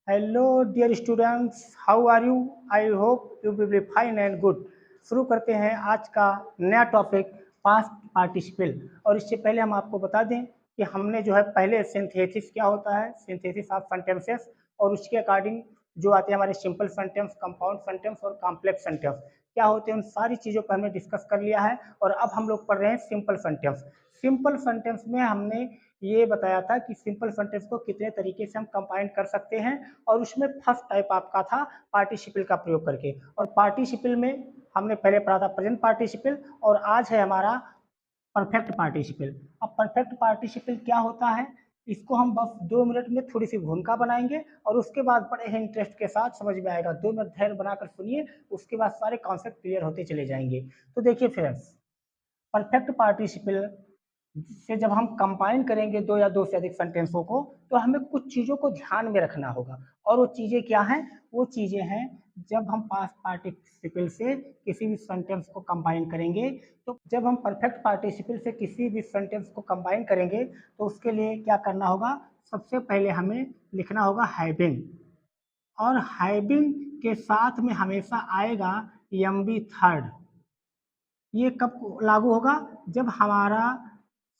Hello dear students, how are you? I hope you will be fine and good. शुरू करते हैं आज का नया टॉपिक, पास्ट पार्टिसिपल। और इससे पहले हम आपको बता दें कि हमने जो है पहले सिंथेसिस क्या होता है, सिंथेसिस ऑफ सेंटेंसेस, और उसके अकॉर्डिंग जो आते हैं हमारे सिंपल सेंटेंस, कंपाउंड सेंटेंस और कॉम्प्लेक्स सेंटेंस क्या होते हैं, उन सारी चीज़ों पर हमने डिस्कस कर लिया है। और अब हम लोग पढ़ रहे हैं सिंपल सेंटेंस। सिंपल सेंटेंस में हमने ये बताया था कि सिंपल सेंटेंस को कितने तरीके से हम कंबाइन कर सकते हैं, और उसमें फर्स्ट टाइप आपका था पार्टिसिपल का प्रयोग करके। और पार्टिसिपल में हमने पहले पढ़ा था प्रेजेंट पार्टिसिपल, और आज है हमारा परफेक्ट पार्टिसिपल। अब परफेक्ट पार्टिसिपल क्या होता है, इसको हम बस 2 मिनट में थोड़ी सी भूमिका बनाएंगे, और उसके बाद बड़े ही इंटरेस्ट के साथ समझ में आएगा। 2 मिनट धैर्य बनाकर सुनिए, उसके बाद सारे कॉन्सेप्ट क्लियर होते चले जाएंगे। तो देखिए फ्रेंड्स, परफेक्ट पार्टिसिपल से जब हम कंबाइन करेंगे दो या दो से अधिक सेंटेंसों को, तो हमें कुछ चीज़ों को ध्यान में रखना होगा। और वो चीज़ें क्या हैं? वो चीज़ें हैं, जब हम पास्ट पार्टिसिपल से किसी भी सेंटेंस को कंबाइन करेंगे, तो जब हम परफेक्ट पार्टिसिपल से किसी भी सेंटेंस को कंबाइन करेंगे, तो उसके लिए क्या करना होगा? सबसे पहले हमें लिखना होगा हैविंग। और हैविंग के साथ में हमेशा आएगा एम बी थर्ड। ये कब लागू होगा? जब हमारा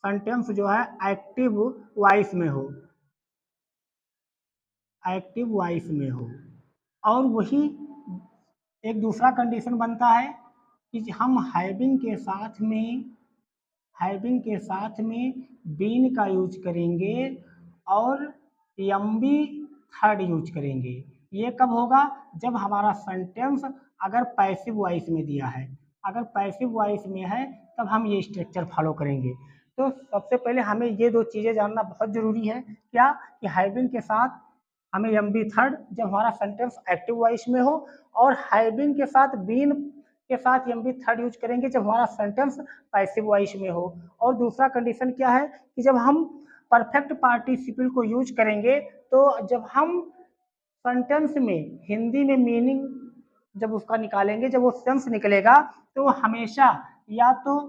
सेंटेंस जो है एक्टिव वॉइस में हो, एक्टिव वॉइस में हो। और वही एक दूसरा कंडीशन बनता है कि हम हैविंग के साथ में बीन का यूज करेंगे और एमबी थर्ड यूज करेंगे। ये कब होगा? जब हमारा सेंटेंस अगर पैसिव वॉइस में दिया है। अगर पैसिव वॉइस में है तब हम ये स्ट्रक्चर फॉलो करेंगे। तो सबसे पहले हमें ये दो चीज़ें जानना बहुत ज़रूरी है। क्या? कि हैविंग के साथ हमें एमबी थर्ड जब हमारा सेंटेंस एक्टिव वॉइस में हो, और हैविंग के साथ बीन के साथ एमबी थर्ड यूज करेंगे जब हमारा सेंटेंस पैसिव वॉइस में हो। और दूसरा कंडीशन क्या है कि जब हम परफेक्ट पार्टिसिपल को यूज करेंगे, तो जब हम सेंटेंस में हिंदी में मीनिंग जब उसका निकालेंगे, जब वो सेंस निकलेगा, तो हमेशा या तो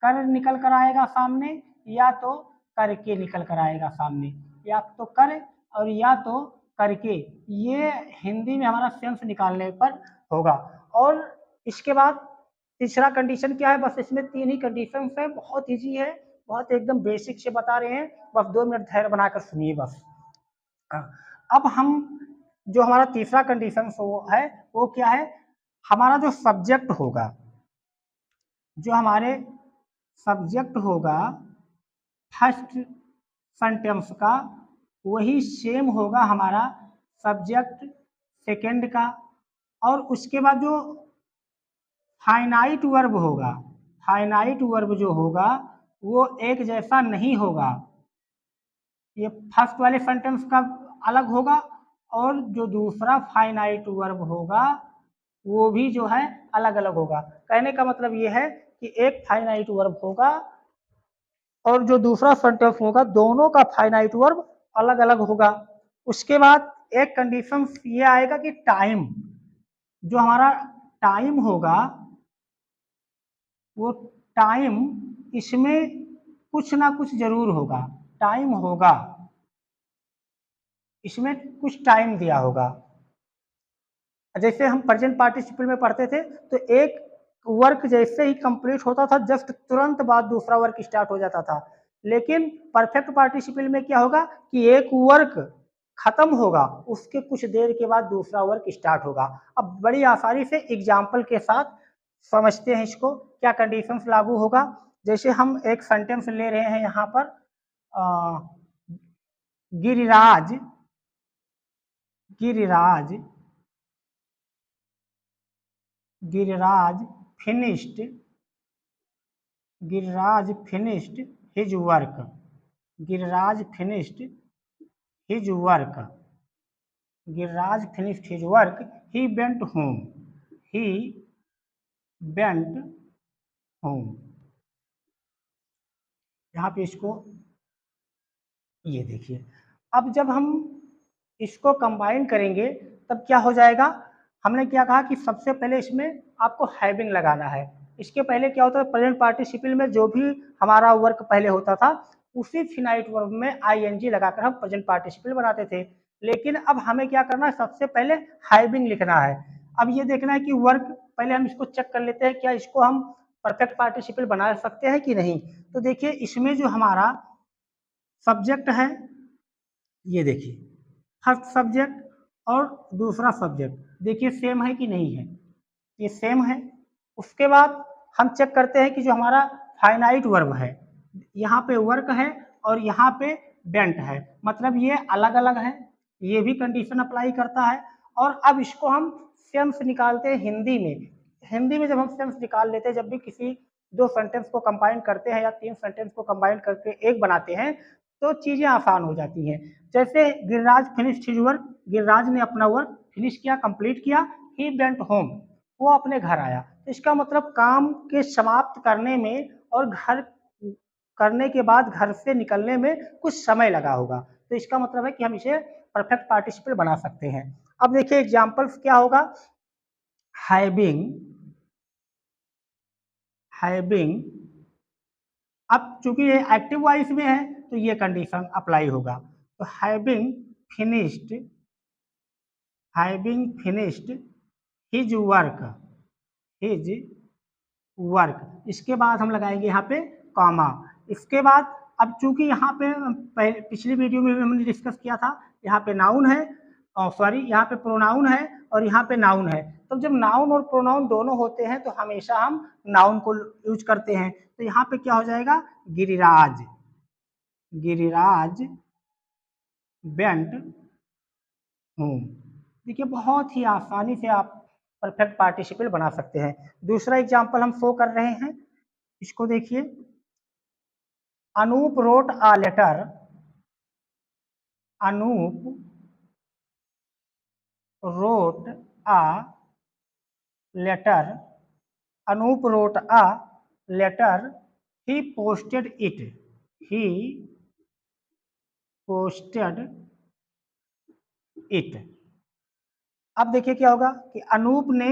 कर निकल कर आएगा सामने, या तो करके निकल कर आएगा सामने। या तो कर और या तो करके, ये हिंदी में हमारा सेंस निकालने पर होगा। और इसके बाद तीसरा कंडीशन क्या है? बस इसमें 3 ही कंडीशन है, बहुत इजी है, बहुत एकदम बेसिक से बता रहे हैं, बस 2 मिनट धैर्य बनाकर सुनिए बस। अब हम जो हमारा तीसरा कंडीशन है वो क्या है? हमारा जो सब्जेक्ट होगा, जो हमारे सब्जेक्ट होगा फर्स्ट सेंटेंस का, वही सेम होगा हमारा सब्जेक्ट सेकंड का। और उसके बाद जो फाइनाइट वर्ब होगा, फाइनाइट वर्ब जो होगा वो एक जैसा नहीं होगा। ये फर्स्ट वाले सेंटेंस का अलग होगा, और जो दूसरा फाइनाइट वर्ब होगा वो भी जो है अलग अलग होगा। कहने का मतलब ये है कि एक फाइनाइट वर्ब होगा और जो दूसरा सेंटेंस होगा, दोनों का फाइनाइट वर्ब अलग अलग होगा। उसके बाद एक कंडीशन ये आएगा कि टाइम, जो हमारा टाइम होगा, वो टाइम इसमें कुछ ना कुछ जरूर होगा। टाइम होगा, इसमें कुछ टाइम दिया होगा। जैसे हम प्रेजेंट पार्टिसिपल में पढ़ते थे, तो एक वर्क जैसे ही कंप्लीट होता था, जस्ट तुरंत बाद दूसरा वर्क स्टार्ट हो जाता था। लेकिन परफेक्ट पार्टिसिपल में क्या होगा कि एक वर्क खत्म होगा, उसके कुछ देर के बाद दूसरा वर्क स्टार्ट होगा। अब बड़ी आसानी से एग्जाम्पल के साथ समझते हैं इसको, क्या कंडीशंस लागू होगा। जैसे हम एक सेंटेंस ले रहे हैं यहाँ पर, Giriraj Giriraj Giriraj finished Giriraj finished his work. Giriraj finished his work. Giriraj finished his work. He went home. He went home. यहाँ पे इसको ये देखिए। अब जब हम इसको कंबाइन करेंगे तब क्या हो जाएगा? हमने क्या कहा कि सबसे पहले इसमें आपको हैविंग लगाना है। इसके पहले क्या होता है? प्रेजेंट पार्टिसिपल में जो भी हमारा वर्क पहले होता था, उसी फिनाइट वर्ब में आईएनजी लगाकर हम प्रेजेंट पार्टिसिपल बनाते थे। लेकिन अब हमें क्या करना है, सबसे पहले हैविंग लिखना है। अब ये देखना है कि वर्क, पहले हम इसको चेक कर लेते हैं क्या इसको हम परफेक्ट पार्टिसिपल बना सकते हैं कि नहीं। तो देखिए इसमें जो हमारा सब्जेक्ट है, ये देखिए फर्स्ट सब्जेक्ट और दूसरा सब्जेक्ट देखिए सेम है कि नहीं है, ये सेम है। उसके बाद हम चेक करते हैं कि जो हमारा फाइनाइट वर्ब है, यहाँ पे वर्क है और यहाँ पे बेंट है, मतलब ये अलग अलग है, ये भी कंडीशन अप्लाई करता है। और अब इसको हम सेंस निकालते हैं हिंदी में। हिंदी में जब हम सेंस निकाल लेते हैं, जब भी किसी दो सेंटेंस को कंबाइन करते हैं या तीन सेंटेंस को कंबाइन करके एक बनाते हैं, तो चीजें आसान हो जाती हैं। जैसे Giriraj finished his work, Giriraj ने अपना वर्क फिनिश किया, कंप्लीट किया। ही वेंट होम, वो अपने घर आया। तो इसका मतलब काम के समाप्त करने में और घर करने के बाद घर से निकलने में कुछ समय लगा होगा, तो इसका मतलब है कि हम इसे परफेक्ट पार्टिसिपल बना सकते हैं। अब देखिए एग्जांपल्स क्या होगा, हैविंग, हैविंग, अब चूंकि ये एक्टिव वॉइस में है तो ये कंडीशन अप्लाई होगा। तो having finished, having finished his work, his work, इसके बाद हम लगाएंगे यहाँ पे कॉमा। इसके बाद अब चूंकि यहाँ पे पिछली वीडियो में हमने डिस्कस किया था, यहाँ पे नाउन है, सॉरी यहाँ पे प्रोनाउन है और यहाँ पे नाउन है। तो जब नाउन और प्रोनाउन दोनों होते हैं तो हमेशा हम नाउन को यूज करते हैं। तो यहाँ पे क्या हो जाएगा, गिरिराज, गिरिराज वेंट होम। देखिए बहुत ही आसानी से आप परफेक्ट पार्टिसिपल बना सकते हैं। दूसरा एग्जांपल हम शो कर रहे हैं, इसको देखिए, Anoop wrote a letter, Anoop wrote a letter, Anoop wrote a letter, he posted it, he posted it. अब देखिए क्या होगा कि अनूप ने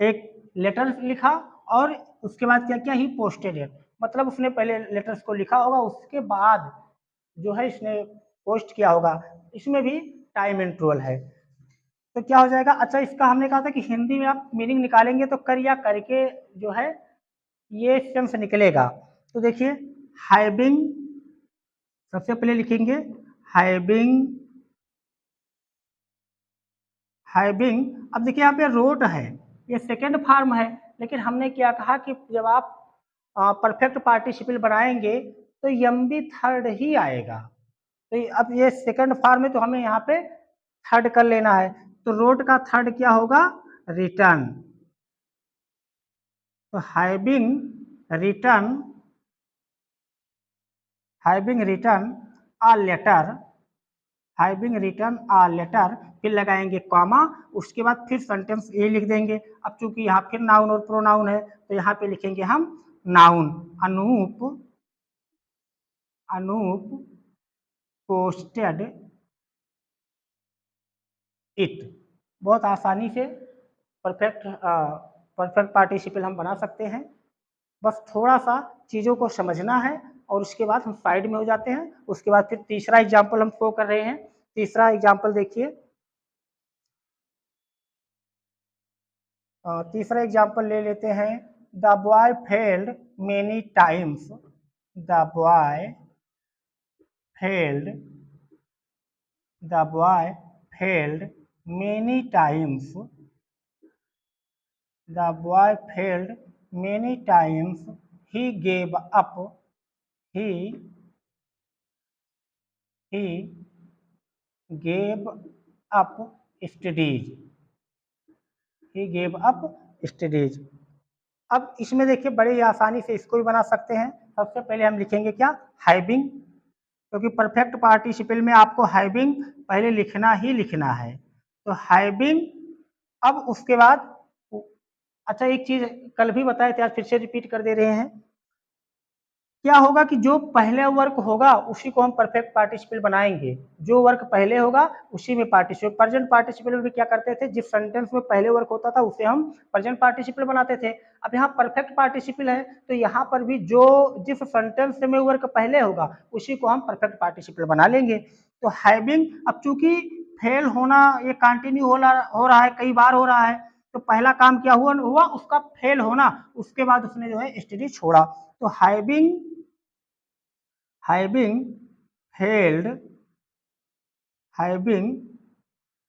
एक लेटर लिखा और उसके बाद क्या किया, ही पोस्टेड इट, मतलब उसने पहले लेटर्स को लिखा होगा, उसके बाद जो है इसने पोस्ट किया होगा। इसमें भी टाइम इंटरवल है। तो क्या हो जाएगा, अच्छा इसका हमने कहा था कि हिंदी में आप मीनिंग निकालेंगे तो कर या करके जो है ये सेंस निकलेगा। तो देखिए हैविंग, सबसे पहले लिखेंगे हैविंग, हैविंग। अब देखिए यहाँ पे रोट है, ये सेकेंड फॉर्म है, लेकिन हमने क्या कहा कि जब आप परफेक्ट पार्टिसिपल बनाएंगे तो एम बी थर्ड ही आएगा। तो अब ये सेकंड फॉर्म है तो हमें यहाँ पे थर्ड कर लेना है। तो रोड का थर्ड क्या होगा, रिटर्न। तो having return, having return a letter, having return a letter, फिर लगाएंगे कॉमा, उसके बाद फिर सेंटेंस ए लिख देंगे। अब चूंकि यहाँ फिर नाउन और प्रोनाउन है तो यहाँ पे लिखेंगे हम noun, Anoop, Anoop posted it. बहुत आसानी से परफेक्ट पार्टिसिपल हम बना सकते हैं। बस थोड़ा सा चीज़ों को समझना है और उसके बाद हम साइड में हो जाते हैं। उसके बाद फिर तीसरा एग्जाम्पल हम शो कर रहे हैं। तीसरा एग्जाम्पल देखिए, तीसरा एग्जाम्पल ले लेते हैं, the boy failed many times, the boy failed, the boy failed many times, the boy failed many times, he gave up, he gave up studies, he gave up studies। अब इसमें देखिए बड़े आसानी से इसको भी बना सकते हैं। सबसे पहले हम लिखेंगे क्या, हैविंग, क्योंकि परफेक्ट पार्टिसिपल में आपको हैविंग पहले लिखना ही लिखना है। तो हैविंग, अब उसके बाद, अच्छा एक चीज कल भी बताए थे, आज फिर से रिपीट कर दे रहे हैं, क्या होगा कि जो पहले वर्क होगा उसी को हम परफेक्ट पार्टिसिपल बनाएंगे। जो वर्क पहले होगा उसी में पार्टिसिपल, प्रेजेंट पार्टिसिपल में भी क्या करते थे, जिस सेंटेंस में पहले वर्क होता था उसे हम प्रेजेंट पार्टिसिपल बनाते थे। अब यहाँ परफेक्ट पार्टिसिपल है तो यहाँ पर भी जो जिस सेंटेंस में वर्क पहले होगा उसी को हम परफेक्ट पार्टिसिपल बना लेंगे। तो हैविंग, अब चूंकि फेल होना ये कंटिन्यू हो रहा है, कई बार हो रहा है, तो पहला काम क्या हुआ उसका फेल होना, उसके बाद उसने जो है स्टडी छोड़ा। तो having failed having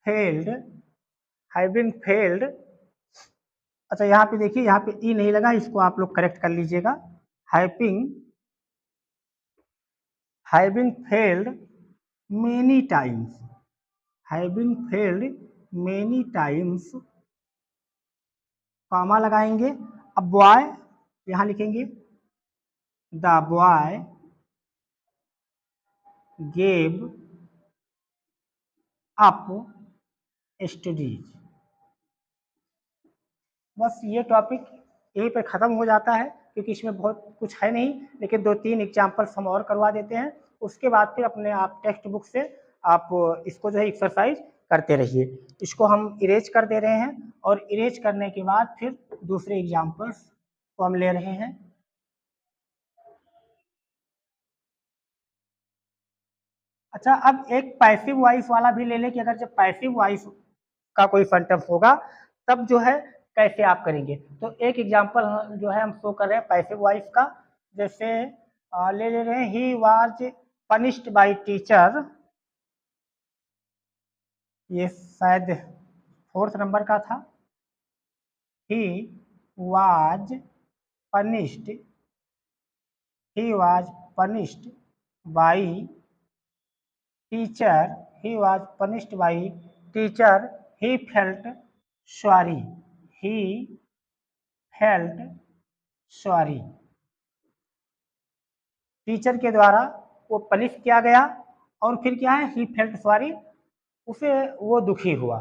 failed having failed अच्छा यहाँ पे देखिए, यहाँ पे ई नहीं लगा, इसको आप लोग करेक्ट कर लीजिएगा। Having failed many times comma लगाएंगे। अब बॉय यहाँ लिखेंगे the boy gave up studies. बस ये टॉपिक यहीं पे ख़त्म हो जाता है, क्योंकि इसमें बहुत कुछ है नहीं, लेकिन 2-3 एग्जाम्पल्स हम और करवा देते हैं। उसके बाद फिर अपने आप टेक्स्ट बुक से आप इसको जो है एक्सरसाइज करते रहिए। इसको हम इरेज कर दे रहे हैं, और इरेज करने के बाद फिर दूसरे एग्जाम्पल्स को हम ले रहे हैं। अच्छा, अब एक पैसिव वॉइस वाला भी ले लें कि अगर जब पैसिव वॉइस का कोई सेंटेंस होगा तब जो है कैसे आप करेंगे। तो एक एग्जांपल जो है हम शो कर रहे हैं पैसिव वॉइस का। जैसे ले रहे हैं, he was punished by teacher, ये शायद 4th नंबर का था। He was punished by teacher he felt sorry। Teacher के द्वारा वो पनिश किया गया, और फिर क्या है, he felt sorry, उसे वो दुखी हुआ।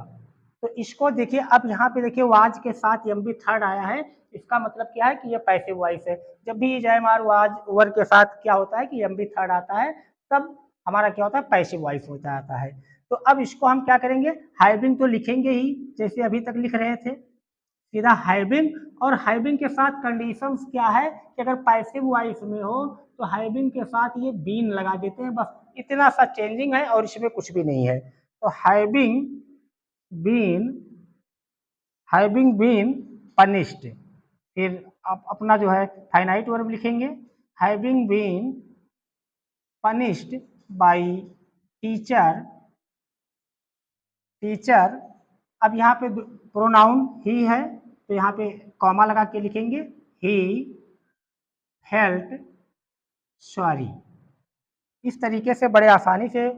तो इसको देखिए, अब यहाँ पे देखिए वाज के साथ एमबी थर्ड आया है, इसका मतलब क्या है कि ये पैसिव वॉइस है। जब भी जयमार वाज वर के साथ क्या होता है कि एमबी थर्ड आता है, तब हमारा क्या होता है, पैसिव वॉइस हो जाता है। तो अब इसको हम क्या करेंगे, हैविंग तो लिखेंगे ही जैसे अभी तक लिख रहे थे, सीधा हैविंग, और हैविंग के साथ कंडीशंस क्या है कि अगर पैसिव वॉइस में हो तो हैविंग के साथ ये बीन लगा देते हैं, बस इतना सा चेंजिंग है और इसमें कुछ भी नहीं है। तो हैविंग बीन पनिश्ड, फिर आप अपना जो है फाइनाइट वर्ब लिखेंगे, having been punished by teacher. अब यहाँ पे प्रोनाउन ही है, तो यहाँ पे कॉमा लगा के लिखेंगे, ही फेल्ट सॉरी। इस तरीके से बड़े आसानी से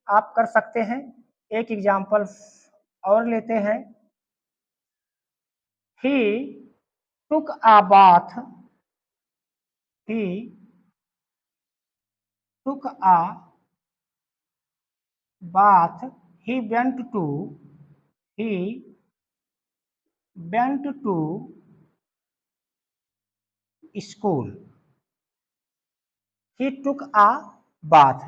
आप कर सकते हैं। एक एग्जाम्पल और लेते हैं, ही took a bath he went to school। he took a bath,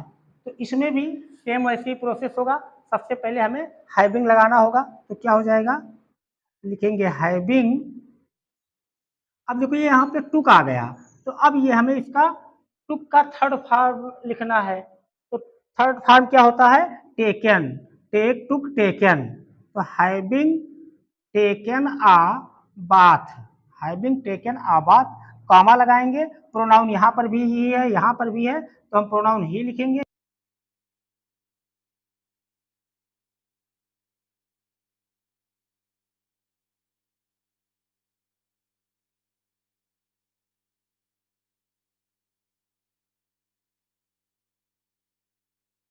तो इसमें भी सेम वैसी प्रोसेस होगा। सबसे पहले हमें हैविंग लगाना होगा, तो क्या हो जाएगा, लिखेंगे हैविंग। अब देखो ये यहाँ पे टुक आ गया, तो अब ये हमें इसका टुक का थर्ड फॉर्म लिखना है। तो थर्ड फॉर्म क्या होता है, टेकन, टुक टेकन। तो हैविंग टेकन आ बाथ, कॉमा लगाएंगे। प्रोनाउन यहाँ पर भी ही है, यहाँ पर भी है, तो हम प्रोनाउन ही लिखेंगे।